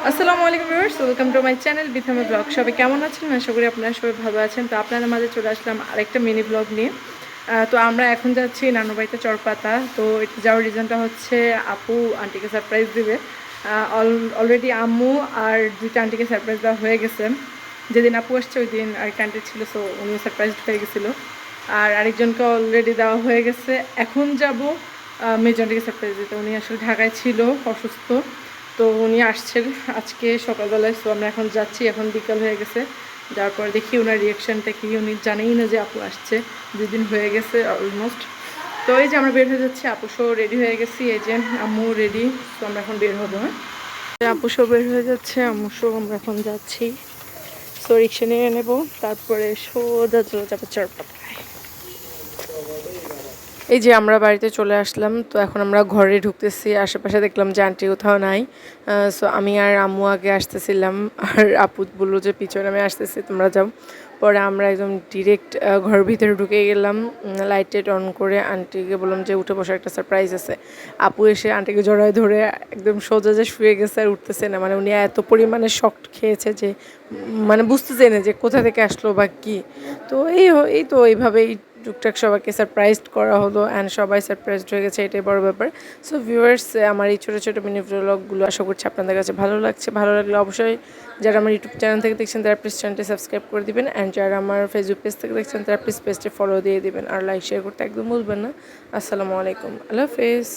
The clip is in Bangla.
আসসালামু আলাইকুম viewers, welcome to my channel বিথামে ব্লগ। সবাই কেমন আছেন? আশা করি আপনারা সবাই ভালো আছেন। তো আপনাদের মাঝে চলে আসলাম আরেকটা মিনি ব্লগ নিয়ে। তো আমরা এখন যাচ্ছি নানুবাড়িতে চরপাতা। তো যাওয়ার রিজনটা হচ্ছে আপু আন্টিকে সারপ্রাইজ দিবে। অলরেডি আম্মু আর দুইটা আন্টিকে সারপ্রাইজ দেওয়া হয়ে গেছে। যেদিন আপু আসছে ওই দিন আরেকটা আন্টি ছিল, সো উনিও সারপ্রাইজ হয়ে গেছিলো। আর আরেকজনকে অলরেডি দেওয়া হয়ে গেছে। এখন যাব মেজো আন্টিকে সারপ্রাইজ দিতে। উনি আসলে ঢাকায় ছিল, অসুস্থ। তো উনি আসছেন আজকে সকালবেলায়। সো আমরা এখন যাচ্ছি, এখন বিকাল হয়ে গেছে। যাওয়ার পর দেখি ওনার রিয়াকশানটা কি। উনি জানেই না যে আপু আসছে, 2 দিন হয়ে গেছে অলমোস্ট। তো এই যে আমরা বের হয়ে যাচ্ছি, আপু শো রেডি হয়ে গেছি, এই যে আম্মু রেডি। তো আমরা এখন বের হবো। হ্যাঁ, আপু শো বের হয়ে যাচ্ছে, আম্মু শো আমরা এখন যাচ্ছি। তো রিক্সা নিয়ে নেবো, তারপরে সোজা চলে যাবে চরপাতায়। এই যে আমরা বাড়িতে চলে আসলাম। তো এখন আমরা ঘরে ঢুকতেছি, আশেপাশে দেখলাম যে আন্টি কোথাও নাই। সো আমি আর আম্মু আগে আসতেছিলাম, আর আপু বললো যে পিছনে আমি আসতেছি, তোমরা যাও। পরে আমরা একদম ডিরেক্ট ঘরের ভিতরে ঢুকে গেলাম। লাইট টাইট অন করে আন্টিকে বললাম যে উঠে বসে, একটা সারপ্রাইজ আছে। আপু এসে আন্টিকে জড়ায় ধরে একদম সোজা যে শুয়ে গেছে, আর উঠতেছে না। মানে উনি এত পরিমাণে শক খেয়েছে যে মানে বুঝতেছে না যে কোথা থেকে আসলো বা কী। তো এই তো এইভাবেই টুকটাক সবাইকে সারপ্রাইজড করা হলো, অ্যান্ড সবাই সারপ্রাইজড হয়ে গেছে, এটাই বড় ব্যাপার। সো ভিউয়ার্স, আমার এই ছোটো ছোটো মিনি ব্লগগুলো আশা করছি আপনাদের কাছে ভালো লাগছে। ভালো লাগলে অবশ্যই যারা আমার ইউটিউব চ্যানেল থেকে দেখছেন তারা প্লিজ চ্যানেলটি সাবস্ক্রাইব করে দিবেন, অ্যান্ড যারা আমার ফেসবুক পেজ থেকে দেখছেন তারা প্লিজ পেজটি ফলো দিয়ে দিবেন, আর লাইক শেয়ার করতে একদম ভুলবেন না। আসসালামু আলাইকুম, আল্লাহ হাফেজ।